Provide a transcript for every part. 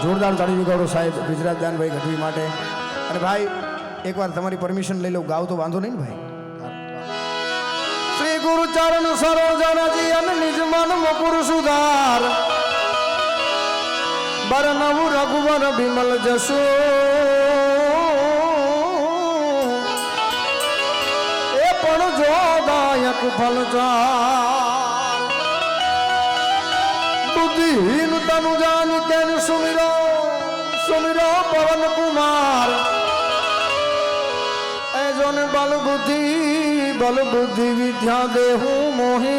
જોરદાર તાળી વગાડો સાહેબ ગુજરાત દાનભાઈ ગઢવી માટે. અને ભાઈ એકવાર તમારી પરમિશન લઈ લઉં, ગાવ તો વાંધો નહીં ને ભાઈ. શ્રી ગુરુ ચરણ સરોજનજી અને નિજ મન મુકુર સુધાર બરનવું રઘુવર બિમલ જશો એ પણ જોદાયક ફલચાર બુદ્ધિહીન તનુ જાન કેન સુમિરો સુમિરો પવન કુમાર એ જોને બલ બુદ્ધિ વિદ્યા દેહું મોહી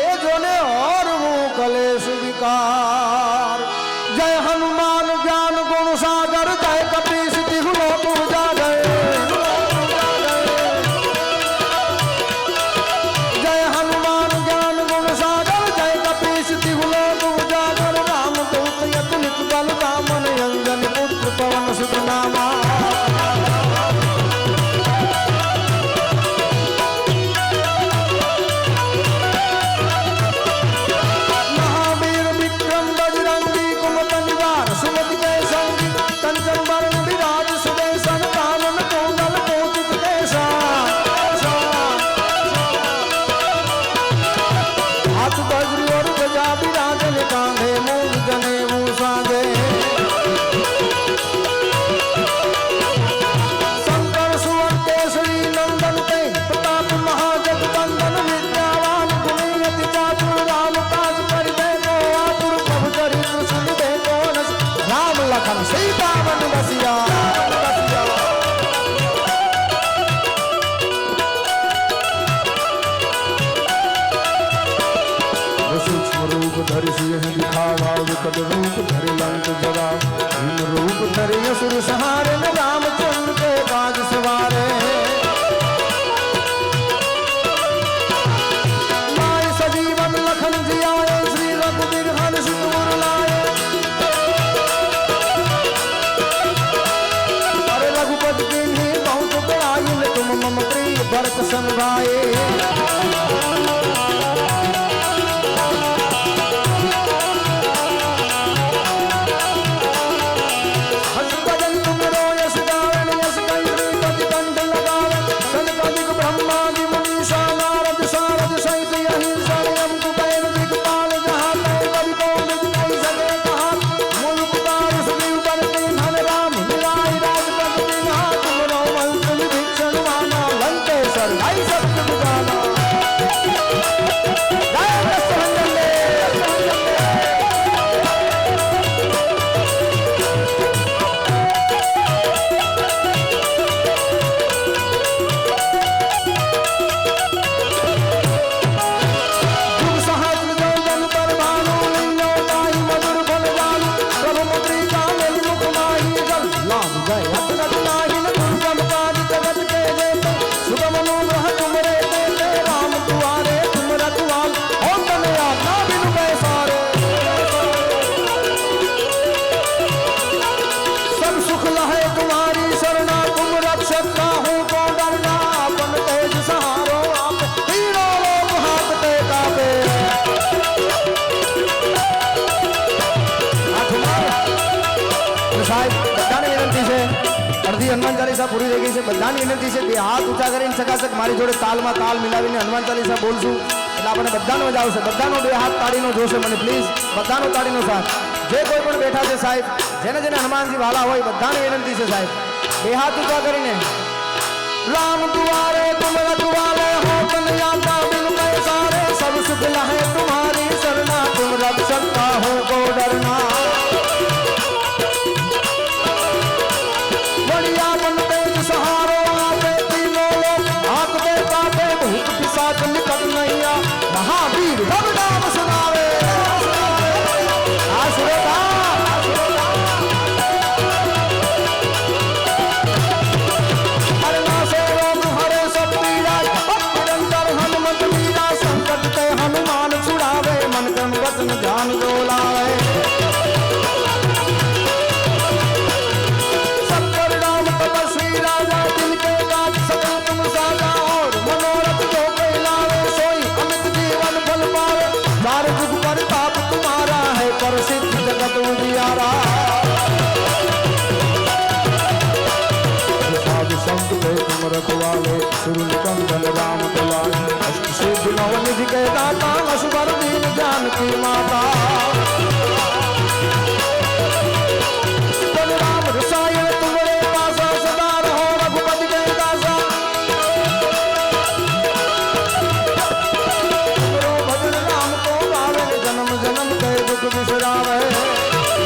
એ જોને और वो कलेश विकार. जय हनुमान ज्ञान गुण सागर जय कपीस तिहु लोक उजागर. जय हनुमान ज्ञान गुण सागर जय कपीस तिहु लोक उजागर. राम दूत यत्नित बल रामन अंजन पुत्र पवन सुत नामा. धरि सिंह दिखावा विकट रूप धरि लंक जरा. भीम रूप धरि असुर सहारे न रामचंद्र के काज सवारे. माय सजीवन लखन जियाए श्री रघुवीर हर्ष सिर लाए. अरे रघुपति कीन्ही बहुत बड़ाई तुम मम प्रिय भरत सन भाई. हनुमान चालीसा पूरी रह गई है. बधानी विनंती है कि हाथ ऊंचा कर चकाचक मारी जोड़े ताल में ताल मिलावी हनुमान चालीसा बोलशू એટલે આપણે બધાનો મજા આવશે. બધાનો બે હાથ તાળીનો જોશે મને પ્લીઝ. બધાનો તાળીનો સાથ. જે કોઈ પણ બેઠા છે સાહેબ, જેને જેને હનુમાનજી વાલા હોય બધાને વિનંતી છે સાહેબ, બે હાથ ઊંચા કરીને राम दुआरे तुम रखवाले हो तन आता बिन पैसारे. सब सुख लहे तुम्हारी शरणा तुम रक्षक हो को डरना. बढ़िया बन तेज सहारो आते तीनों लोग हाथ पे काटे भूत पिशाच निकट नैया. महावीर भव नाम सुनावे. हरे नासे रोग हरे सब पीड़ा असुबर दीन जानकी माता बलराम रसायन तुम्हारे पासा सदा रहो रघुपति के दासा भजन राम को गावे जन्म जन्म के दुख बिसरावे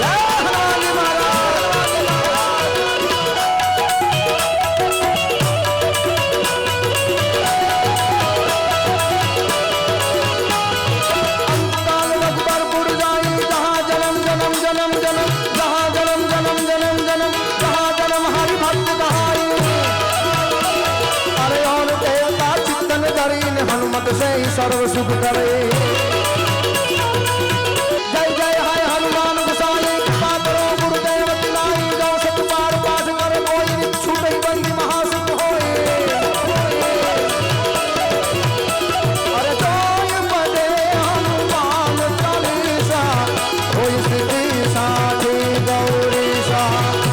जय हनुमान महाराज हनुमत से ही सर्व सुख करे जय जय है हनुमान गोसाई कृपा करो गुरुदेव तिलाई जो सत पार पाठ करे कोई छूटे बंदी महासुख होए अरे जोय पदे हनुमान चालीसा होई सिद्धि साधी गौरीसा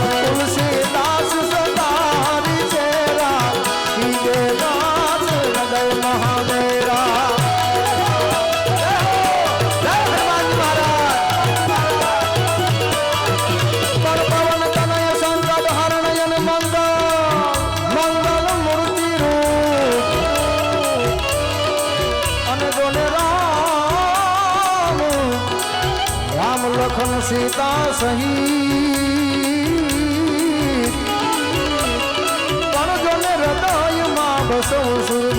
तुलसीदास सदा हरि चेरा कीजे दास हृदय महादेरा पवन तनय संकट हरण जन मंगल मंगल मूर्ति रूप अनुगुण राम राम लखन सीता सहित पण जन हृदय मां बसो सुर